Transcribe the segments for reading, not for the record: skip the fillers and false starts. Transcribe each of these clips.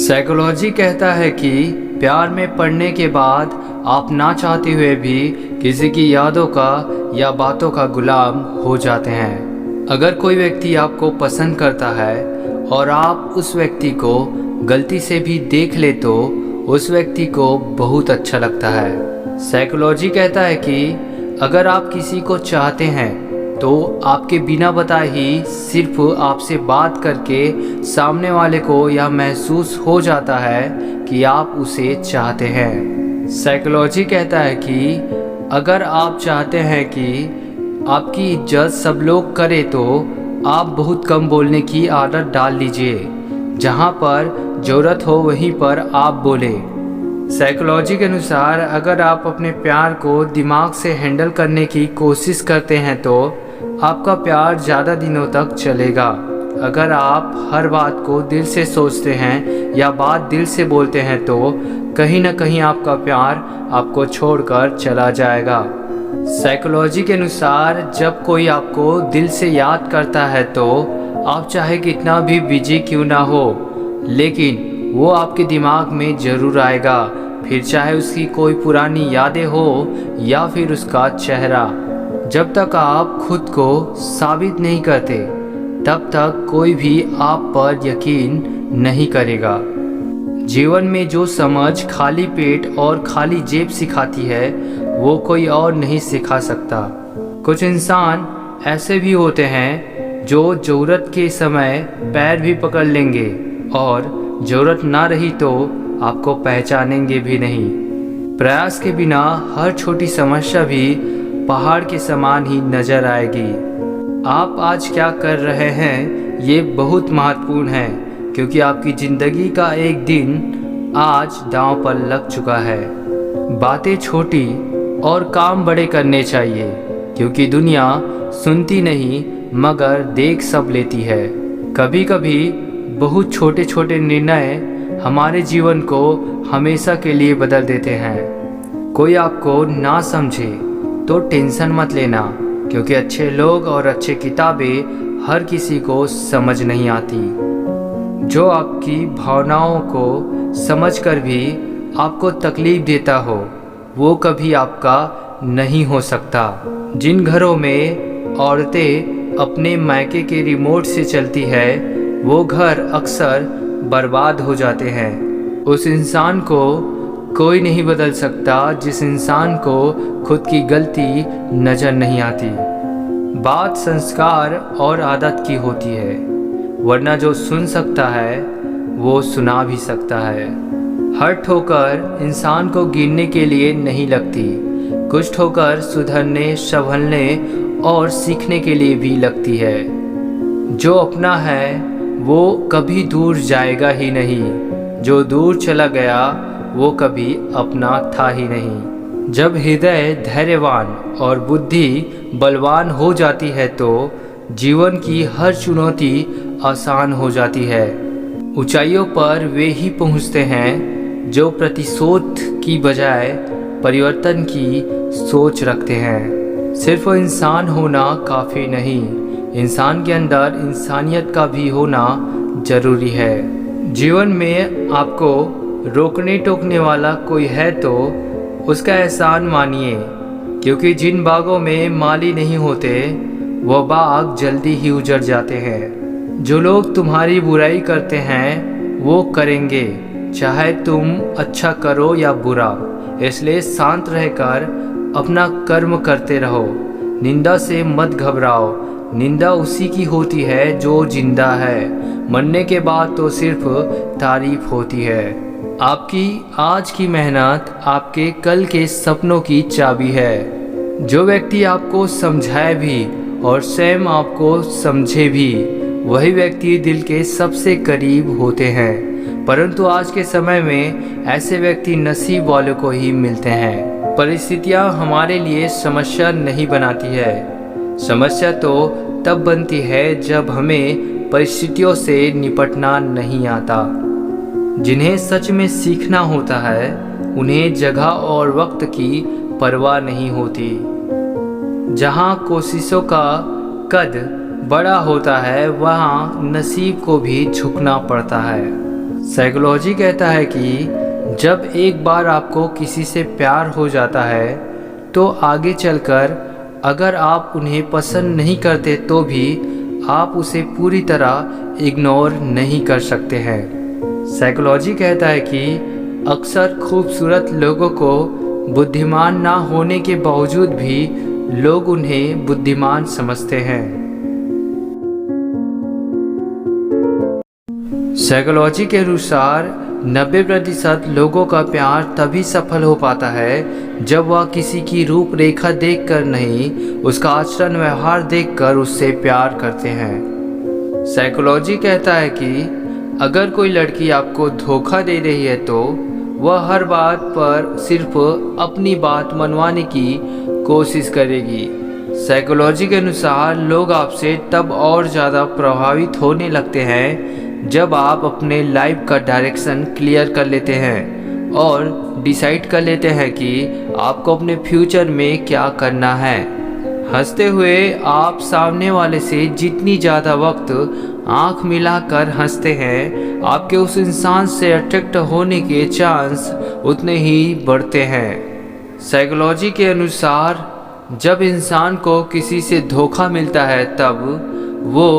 Psychology कहता है कि प्यार में पड़ने के बाद आप ना चाहते हुए भी किसी की यादों का या बातों का गुलाम हो जाते हैं। अगर कोई व्यक्ति आपको पसंद करता है और आप उस व्यक्ति को गलती से भी देख ले तो उस व्यक्ति को बहुत अच्छा लगता है। साइकोलॉजी कहता है कि अगर आप किसी को चाहते हैं तो आपके बिना बताए ही सिर्फ आपसे बात करके सामने वाले को यह महसूस हो जाता है कि आप उसे चाहते हैं। साइकोलॉजी कहता है कि अगर आप चाहते हैं कि आपकी इज्जत सब लोग करें तो आप बहुत कम बोलने की आदत डाल लीजिए। जहां पर ज़रूरत हो वहीं पर आप बोले। साइकोलॉजी के अनुसार अगर आप अपने प्यार को दिमाग से हैंडल करने की कोशिश करते हैं तो आपका प्यार ज़्यादा दिनों तक चलेगा। अगर आप हर बात को दिल से सोचते हैं या बात दिल से बोलते हैं तो कहीं ना कहीं आपका प्यार आपको छोड़कर चला जाएगा। साइकोलॉजी के अनुसार जब कोई आपको दिल से याद करता है तो आप चाहे कितना भी बिजी क्यों ना हो लेकिन वो आपके दिमाग में ज़रूर आएगा, फिर चाहे उसकी कोई पुरानी यादें हो या फिर उसका चेहरा। जब तक आप खुद को साबित नहीं करते तब तक कोई भी आप पर यकीन नहीं करेगा। जीवन में जो समझ खाली पेट और खाली जेब सिखाती है वो कोई और नहीं सिखा सकता। कुछ इंसान ऐसे भी होते हैं जो ज़रूरत के समय पैर भी पकड़ लेंगे और ज़रूरत ना रही तो आपको पहचानेंगे भी नहीं। प्रयास के बिना हर छोटी समस्या भी पहाड़ के समान ही नजर आएगी। आप आज क्या कर रहे हैं ये बहुत महत्वपूर्ण है क्योंकि आपकी ज़िंदगी का एक दिन आज दांव पर लग चुका है। बातें छोटी और काम बड़े करने चाहिए क्योंकि दुनिया सुनती नहीं मगर देख सब लेती है। कभी कभी बहुत छोटे छोटे निर्णय हमारे जीवन को हमेशा के लिए बदल देते हैं। कोई आपको ना समझे तो टेंशन मत लेना क्योंकि अच्छे लोग और अच्छे किताबें हर किसी को समझ नहीं आती। जो आपकी भावनाओं को समझकर भी आपको तकलीफ देता हो वो कभी आपका नहीं हो सकता। जिन घरों में औरतें अपने मायके के रिमोट से चलती है वो घर अक्सर बर्बाद हो जाते हैं। उस इंसान को कोई नहीं बदल सकता जिस इंसान को खुद की गलती नज़र नहीं आती। बात संस्कार और आदत की होती है वरना जो सुन सकता है वो सुना भी सकता है। हर ठोकर इंसान को गिरने के लिए नहीं लगती, कुछ ठोकर सुधरने संभलने और सीखने के लिए भी लगती है। जो अपना है वो कभी दूर जाएगा ही नहीं, जो दूर चला गया वो कभी अपना था ही नहीं। जब हृदय धैर्यवान और बुद्धि बलवान हो जाती है तो जीवन की हर चुनौती आसान हो जाती है। ऊंचाइयों पर वे ही पहुंचते हैं जो प्रतिशोध की बजाय परिवर्तन की सोच रखते हैं। सिर्फ इंसान होना काफ़ी नहीं, इंसान के अंदर इंसानियत का भी होना ज़रूरी है। जीवन में आपको रोकने टोकने वाला कोई है तो उसका एहसान मानिए क्योंकि जिन बागों में माली नहीं होते वह बाग जल्दी ही उजड़ जाते हैं। जो लोग तुम्हारी बुराई करते हैं वो करेंगे चाहे तुम अच्छा करो या बुरा, इसलिए शांत रहकर अपना कर्म करते रहो। निंदा से मत घबराओ, निंदा उसी की होती है जो जिंदा है, मरने के बाद तो सिर्फ तारीफ होती है। आपकी आज की मेहनत आपके कल के सपनों की चाबी है। जो व्यक्ति आपको समझाए भी और स्वयं आपको समझे भी वही व्यक्ति दिल के सबसे करीब होते हैं, परंतु आज के समय में ऐसे व्यक्ति नसीब वालों को ही मिलते हैं। परिस्थितियाँ हमारे लिए समस्या नहीं बनाती है, समस्या तो तब बनती है जब हमें परिस्थितियों से निपटना नहीं आता। जिन्हें सच में सीखना होता है उन्हें जगह और वक्त की परवाह नहीं होती। जहाँ कोशिशों का कद बड़ा होता है वहाँ नसीब को भी झुकना पड़ता है। साइकोलॉजी कहता है कि जब एक बार आपको किसी से प्यार हो जाता है तो आगे चलकर अगर आप उन्हें पसंद नहीं करते तो भी आप उसे पूरी तरह इग्नोर नहीं कर सकते हैं। साइकोलॉजी कहता है कि अक्सर खूबसूरत लोगों को बुद्धिमान ना होने के बावजूद भी लोग उन्हें बुद्धिमान समझते हैं। साइकोलॉजी के अनुसार 90% लोगों का प्यार तभी सफल हो पाता है जब वह किसी की रूपरेखा देखकर नहीं, उसका आचरण व्यवहार देखकर उससे प्यार करते हैं। साइकोलॉजी कहता है कि अगर कोई लड़की आपको धोखा दे रही है तो वह हर बात पर सिर्फ अपनी बात मनवाने की कोशिश करेगी। साइकोलॉजी के अनुसार लोग आपसे तब और ज़्यादा प्रभावित होने लगते हैं जब आप अपने लाइफ का डायरेक्शन क्लियर कर लेते हैं और डिसाइड कर लेते हैं कि आपको अपने फ्यूचर में क्या करना है। हंसते हुए आप सामने वाले से जितनी ज़्यादा वक्त आंख मिलाकर हंसते हैं, आपके उस इंसान से अट्रैक्ट होने के चांस उतने ही बढ़ते हैं। साइकोलॉजी के अनुसार जब इंसान को किसी से धोखा मिलता है तब वो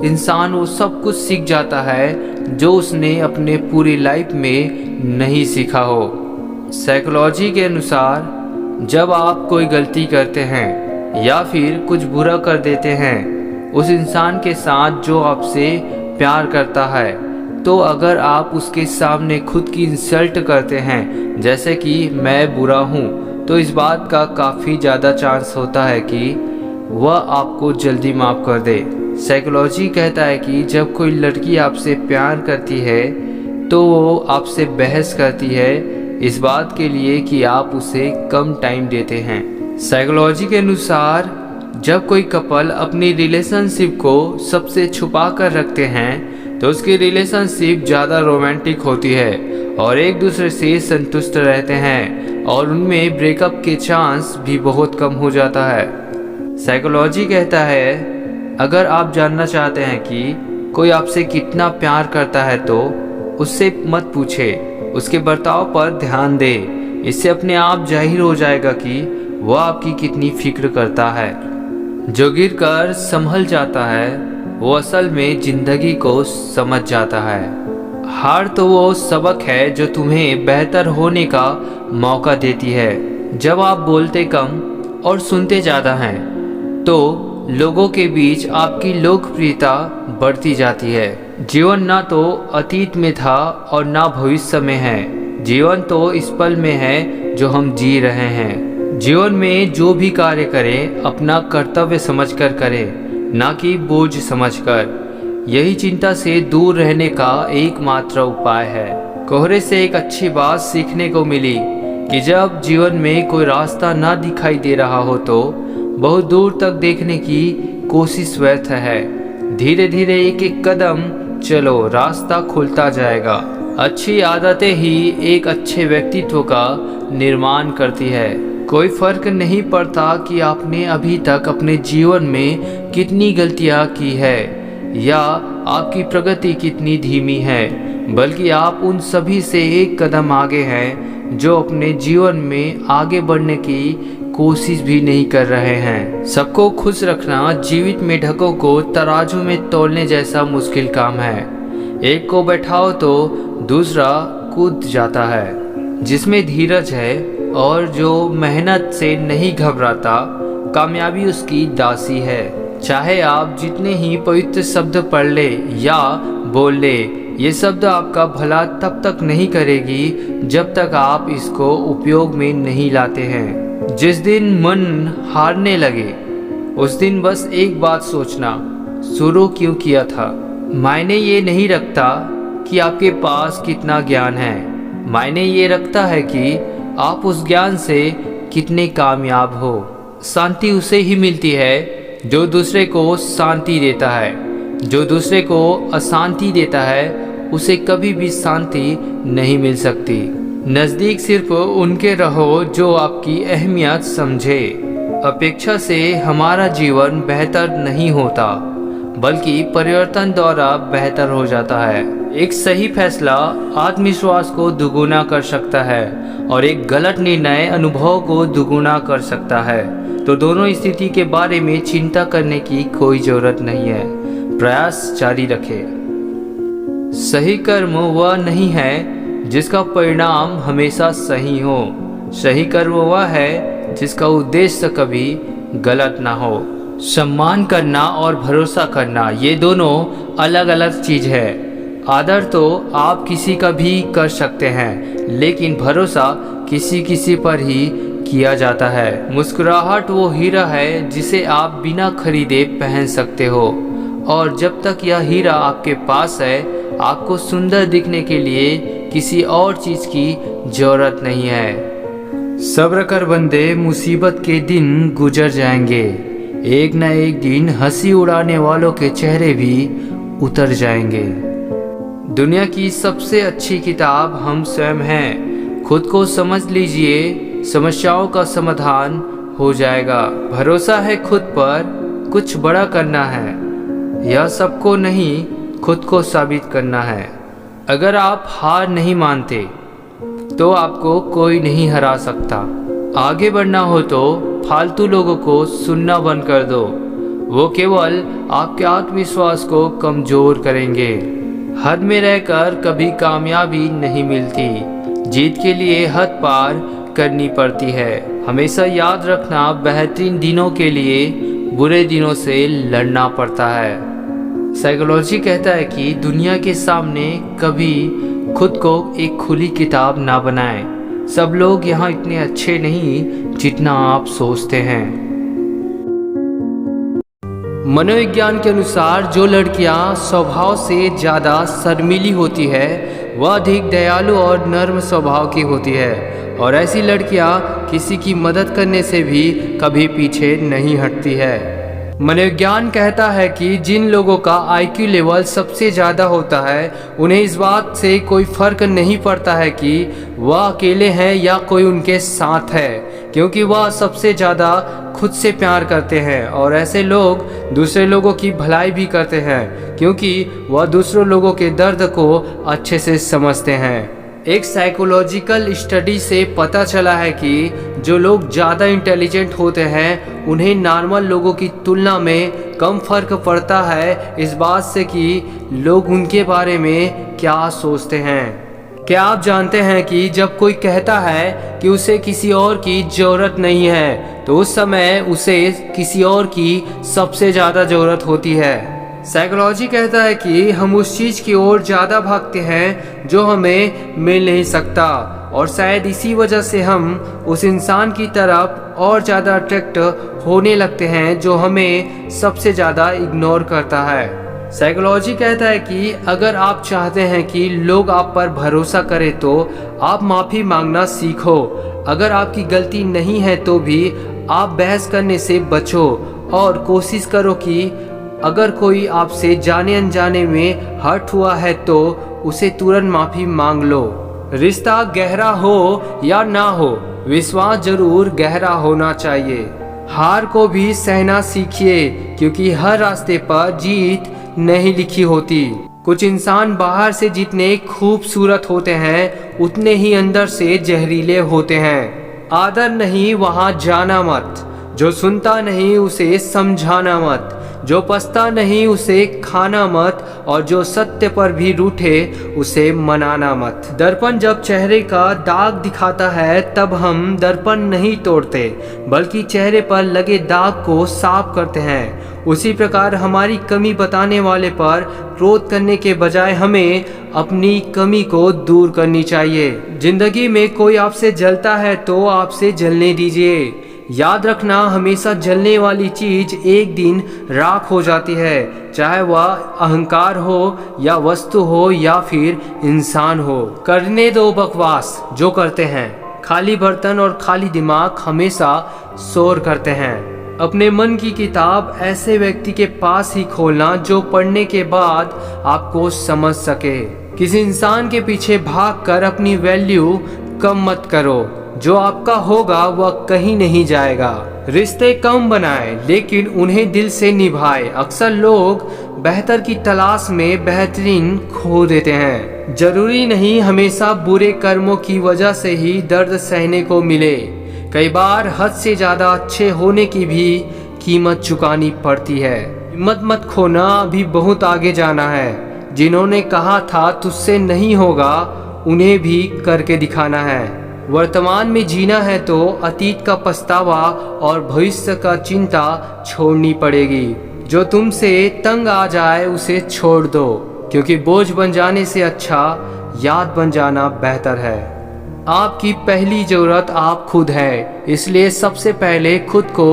इंसान वो सब कुछ सीख जाता है जो उसने अपने पूरी लाइफ में नहीं सीखा हो। साइकोलॉजी के अनुसार जब आप कोई गलती करते हैं या फिर कुछ बुरा कर देते हैं उस इंसान के साथ जो आपसे प्यार करता है, तो अगर आप उसके सामने खुद की इंसल्ट करते हैं जैसे कि मैं बुरा हूँ, तो इस बात का काफ़ी ज़्यादा चांस होता है कि वह आपको जल्दी माफ़ कर दे। साइकोलॉजी कहता है कि जब कोई लड़की आपसे प्यार करती है तो वो आपसे बहस करती है इस बात के लिए कि आप उसे कम टाइम देते हैं। साइकोलॉजी के अनुसार जब कोई कपल अपनी रिलेशनशिप को सबसे छुपा कर रखते हैं तो उसकी रिलेशनशिप ज़्यादा रोमांटिक होती है और एक दूसरे से संतुष्ट रहते हैं और उनमें ब्रेकअप के चांस भी बहुत कम हो जाता है। साइकोलॉजी कहता है अगर आप जानना चाहते हैं कि कोई आपसे कितना प्यार करता है तो उससे मत पूछे, उसके बर्ताव पर ध्यान दे। इससे अपने आप जाहिर हो जाएगा कि वह आपकी कितनी फिक्र करता है। जो गिर कर संभल जाता है वो असल में ज़िंदगी को समझ जाता है। हार तो वो सबक है जो तुम्हें बेहतर होने का मौका देती है। जब आप बोलते कम और सुनते ज़्यादा हैं तो लोगों के बीच आपकी लोकप्रियता बढ़ती जाती है। जीवन ना तो अतीत में था और ना भविष्य में है, जीवन तो इस पल में है जो हम जी रहे हैं। जीवन में जो भी कार्य करें अपना कर्तव्य समझकर करें, ना कि बोझ समझकर। यही चिंता से दूर रहने का एकमात्र उपाय है। कोहरे से एक अच्छी बात सीखने को मिली कि जब जीवन में कोई रास्ता ना दिखाई दे रहा हो तो बहुत दूर तक देखने की कोशिश व्यर्थ है। धीरे धीरे एक एक कदम चलो, रास्ता खुलता जाएगा। अच्छी आदतें ही एक अच्छे व्यक्तित्व का निर्माण करती है। कोई फर्क नहीं पड़ता कि आपने अभी तक अपने जीवन में कितनी गलतियां की है या आपकी प्रगति कितनी धीमी है, बल्कि आप उन सभी से एक कदम आगे हैं जो अपने जीवन में आगे बढ़ने की कोशिश भी नहीं कर रहे हैं। सबको खुश रखना जीवित मेढकों को तराजू में तौलने जैसा मुश्किल काम है। एक को बैठाओ तो दूसरा कूद जाता है। जिसमें धीरज है और जो मेहनत से नहीं घबराता, कामयाबी उसकी दासी है। चाहे आप जितने ही पवित्र शब्द पढ़ ले या बोल ले, ये शब्द आपका भला तब तक नहीं करेगी जब तक आप इसको उपयोग में नहीं लाते हैं। जिस दिन मन हारने लगे उस दिन बस एक बात सोचना, शुरू क्यों किया था। मायने ये नहीं रखता कि आपके पास कितना ज्ञान है, मायने ये रखता है कि आप उस ज्ञान से कितने कामयाब हो। शांति उसे ही मिलती है जो दूसरे को शांति देता है। जो दूसरे को अशांति देता है उसे कभी भी शांति नहीं मिल सकती। नज़दीक सिर्फ उनके रहो जो आपकी अहमियत समझे। अपेक्षा से हमारा जीवन बेहतर नहीं होता, बल्कि परिवर्तन द्वारा बेहतर हो जाता है। एक सही फैसला आत्मविश्वास को दुगुना कर सकता है और एक गलत निर्णय अनुभव को दुगुना कर सकता है। तो दोनों स्थिति के बारे में चिंता करने की कोई जरूरत नहीं है। प्रयास जारी रखें। सही कर्म वह नहीं है जिसका परिणाम हमेशा सही हो। सही कर्म वह है जिसका उद्देश्य कभी गलत ना हो। सम्मान करना और भरोसा करना ये दोनों अलग अलग चीज़ है। आदर तो आप किसी का भी कर सकते हैं, लेकिन भरोसा किसी किसी पर ही किया जाता है। मुस्कुराहट वो हीरा है जिसे आप बिना खरीदे पहन सकते हो, और जब तक यह हीरा आपके पास है आपको सुंदर दिखने के लिए किसी और चीज़ की ज़रूरत नहीं है। सब्र कर बंदे, मुसीबत के दिन गुजर जाएंगे। एक न एक दिन हंसी उड़ाने वालों के चेहरे भी उतर जाएंगे। दुनिया की सबसे अच्छी किताब हम स्वयं हैं। खुद को समझ लीजिए, समस्याओं का समाधान हो जाएगा। भरोसा है खुद पर, कुछ बड़ा करना है। यह सबको नहीं, खुद को साबित करना है। अगर आप हार नहीं मानते तो आपको कोई नहीं हरा सकता। आगे बढ़ना हो तो फालतू लोगों को सुनना बंद कर दो। वो केवल आपके आत्मविश्वास को कमज़ोर करेंगे। हद में रहकर कभी कामयाबी नहीं मिलती। जीत के लिए हद पार करनी पड़ती है। हमेशा याद रखना, बेहतरीन दिनों के लिए बुरे दिनों से लड़ना पड़ता है। साइकोलॉजी कहता है कि दुनिया के सामने कभी खुद को एक खुली किताब ना बनाएं। सब लोग यहाँ इतने अच्छे नहीं जितना आप सोचते हैं। मनोविज्ञान के अनुसार जो लड़कियाँ स्वभाव से ज़्यादा शर्मीली होती है वह अधिक दयालु और नर्म स्वभाव की होती है, और ऐसी लड़कियाँ किसी की मदद करने से भी कभी पीछे नहीं हटती है। मनोविज्ञान कहता है कि जिन लोगों का IQ लेवल सबसे ज़्यादा होता है उन्हें इस बात से कोई फ़र्क नहीं पड़ता है कि वह अकेले हैं या कोई उनके साथ है, क्योंकि वह सबसे ज़्यादा खुद से प्यार करते हैं। और ऐसे लोग दूसरे लोगों की भलाई भी करते हैं, क्योंकि वह दूसरों लोगों के दर्द को अच्छे से समझते हैं। एक साइकोलॉजिकल स्टडी से पता चला है कि जो लोग ज़्यादा इंटेलिजेंट होते हैं उन्हें नॉर्मल लोगों की तुलना में कम फर्क पड़ता है इस बात से कि लोग उनके बारे में क्या सोचते हैं। क्या आप जानते हैं कि जब कोई कहता है कि उसे किसी और की ज़रूरत नहीं है तो उस समय उसे किसी और की सबसे ज़्यादा ज़रूरत होती है। साइकोलॉजी कहता है कि हम उस चीज़ की ओर ज़्यादा भागते हैं जो हमें मिल नहीं सकता, और शायद इसी वजह से हम उस इंसान की तरफ और ज़्यादा अट्रैक्ट होने लगते हैं जो हमें सबसे ज़्यादा इग्नोर करता है। साइकोलॉजी कहता है कि अगर आप चाहते हैं कि लोग आप पर भरोसा करें तो आप माफ़ी मांगना सीखो। अगर आपकी गलती नहीं है तो भी आप बहस करने से बचो और कोशिश करो कि अगर कोई आपसे जाने अनजाने में हर्ट हुआ है तो उसे तुरंत माफ़ी मांग लो। रिश्ता गहरा हो या ना हो, विश्वास जरूर गहरा होना चाहिए। हार को भी सहना सीखिए, क्योंकि हर रास्ते पर जीत नहीं लिखी होती। कुछ इंसान बाहर से जितने खूबसूरत होते हैं उतने ही अंदर से जहरीले होते हैं। आदर नहीं वहाँ जाना मत, जो सुनता नहीं उसे समझाना मत, जो पछता नहीं उसे खाना मत, और जो सत्य पर भी रूठे उसे मनाना मत। दर्पण जब चेहरे का दाग दिखाता है तब हम दर्पण नहीं तोड़ते बल्कि चेहरे पर लगे दाग को साफ करते हैं। उसी प्रकार हमारी कमी बताने वाले पर क्रोध करने के बजाय हमें अपनी कमी को दूर करनी चाहिए। जिंदगी में कोई आपसे जलता है तो आपसे जलने दीजिए। याद रखना, हमेशा जलने वाली चीज एक दिन राख हो जाती है, चाहे वह अहंकार हो या वस्तु हो या फिर इंसान हो। करने दो बकवास जो करते हैं। खाली बर्तन और खाली दिमाग हमेशा शोर करते हैं। अपने मन की किताब ऐसे व्यक्ति के पास ही खोलना जो पढ़ने के बाद आपको समझ सके। किसी इंसान के पीछे भागकर अपनी वैल्यू कम मत करो। जो आपका होगा वह कहीं नहीं जाएगा। रिश्ते कम बनाएं लेकिन उन्हें दिल से निभाएं। अक्सर लोग बेहतर की तलाश में बेहतरीन खो देते हैं। जरूरी नहीं हमेशा बुरे कर्मों की वजह से ही दर्द सहने को मिले, कई बार हद से ज़्यादा अच्छे होने की भी कीमत चुकानी पड़ती है। हिम्मत मत खोना, अभी बहुत आगे जाना है। जिन्होंने कहा था तुझसे नहीं होगा, उन्हें भी करके दिखाना है। वर्तमान में जीना है तो अतीत का पछतावा और भविष्य का चिंता छोड़नी पड़ेगी। जो तुमसे तंग आ जाए उसे छोड़ दो, क्योंकि बोझ बन जाने से अच्छा याद बन जाना बेहतर है। आपकी पहली ज़रूरत आप खुद है, इसलिए सबसे पहले खुद को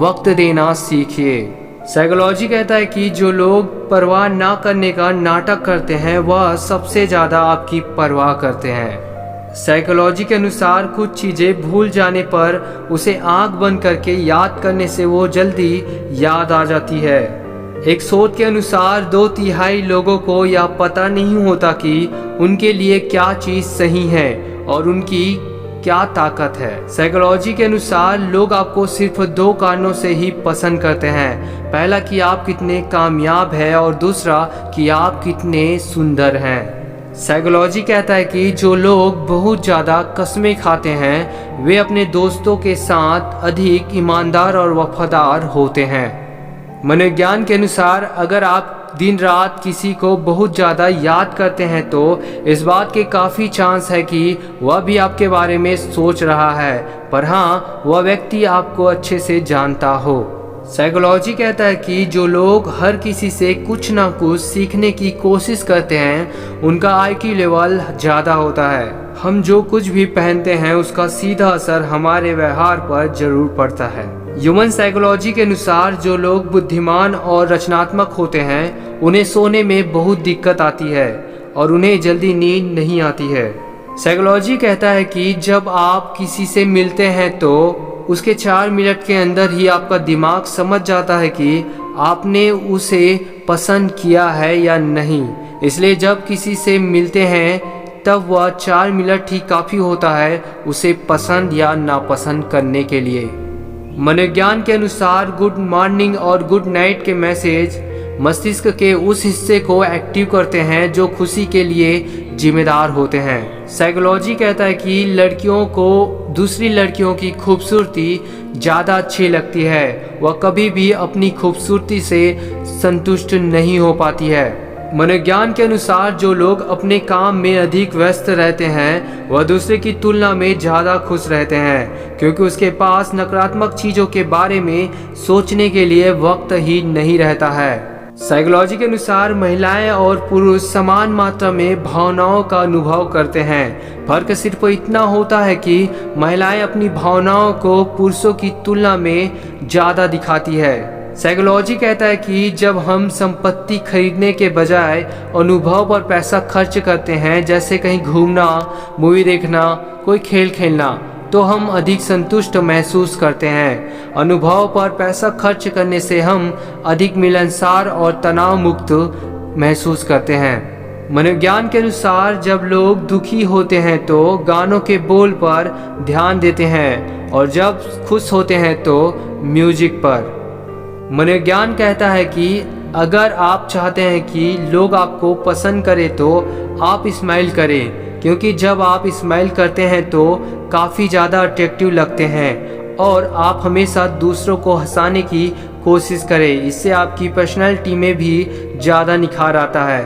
वक्त देना सीखिए। साइकोलॉजी कहता है कि जो लोग परवाह ना करने का नाटक करते हैं वह सबसे ज़्यादा आपकी परवाह करते हैं। साइकोलॉजी के अनुसार कुछ चीज़ें भूल जाने पर उसे आंख बंद करके याद करने से वो जल्दी याद आ जाती है। एक शोध के अनुसार 2/3 लोगों को यह पता नहीं होता कि उनके लिए क्या चीज़ सही है और उनकी क्या ताकत है। साइकोलॉजी के अनुसार लोग आपको सिर्फ 2 कारणों से ही पसंद करते हैं। पहला कि आप कितने कामयाब हैं और दूसरा कि आप कितने सुंदर हैं। साइकोलॉजी कहता है कि जो लोग बहुत ज़्यादा कस्में खाते हैं वे अपने दोस्तों के साथ अधिक ईमानदार और वफादार होते हैं। मनोविज्ञान के अनुसार अगर आप दिन रात किसी को बहुत ज़्यादा याद करते हैं तो इस बात के काफ़ी चांस है कि वह भी आपके बारे में सोच रहा है, पर हाँ वह व्यक्ति आपको अच्छे से जानता हो। साइकोलॉजी कहता है कि जो लोग हर किसी से कुछ ना कुछ सीखने की कोशिश करते हैं उनका IQ लेवल ज़्यादा होता है। हम जो कुछ भी पहनते हैं उसका सीधा असर हमारे व्यवहार पर जरूर पड़ता है। ह्यूमन साइकोलॉजी के अनुसार जो लोग बुद्धिमान और रचनात्मक होते हैं उन्हें सोने में बहुत दिक्कत आती है और उन्हें जल्दी नींद नहीं आती है। साइकोलॉजी कहता है कि जब आप किसी से मिलते हैं तो उसके 4 मिनट के अंदर ही आपका दिमाग समझ जाता है कि आपने उसे पसंद किया है या नहीं। इसलिए जब किसी से मिलते हैं तब वह 4 मिनट ही काफ़ी होता है उसे पसंद या नापसंद करने के लिए। मनोविज्ञान के अनुसार गुड मॉर्निंग और गुड नाइट के मैसेज मस्तिष्क के उस हिस्से को एक्टिव करते हैं जो खुशी के लिए जिम्मेदार होते हैं। साइकोलॉजी कहता है कि लड़कियों को दूसरी लड़कियों की खूबसूरती ज़्यादा अच्छी लगती है, वह कभी भी अपनी खूबसूरती से संतुष्ट नहीं हो पाती है। मनोविज्ञान के अनुसार जो लोग अपने काम में अधिक व्यस्त रहते हैं वह दूसरे की तुलना में ज़्यादा खुश रहते हैं, क्योंकि उसके पास नकारात्मक चीज़ों के बारे में सोचने के लिए वक्त ही नहीं रहता है। साइकोलॉजी के अनुसार महिलाएं और पुरुष समान मात्रा में भावनाओं का अनुभव करते हैं। फर्क सिर्फ इतना होता है कि महिलाएं अपनी भावनाओं को पुरुषों की तुलना में ज़्यादा दिखाती है। साइकोलॉजी कहता है कि जब हम संपत्ति खरीदने के बजाय अनुभव पर पैसा खर्च करते हैं, जैसे कहीं घूमना, मूवी देखना, कोई खेल खेलना, तो हम अधिक संतुष्ट महसूस करते हैं। अनुभव पर पैसा खर्च करने से हम अधिक मिलनसार और तनाव मुक्त महसूस करते हैं। मनोविज्ञान के अनुसार जब लोग दुखी होते हैं तो गानों के बोल पर ध्यान देते हैं और जब खुश होते हैं तो म्यूजिक पर। मनोविज्ञान कहता है कि अगर आप चाहते हैं कि लोग आपको पसंद करें तो आप स्माइल करें, क्योंकि जब आप स्माइल करते हैं तो काफ़ी ज़्यादा अट्रैक्टिव लगते हैं और आप हमेशा दूसरों को हंसाने की कोशिश करें। इससे आपकी पर्सनैलिटी में भी ज़्यादा निखार आता है।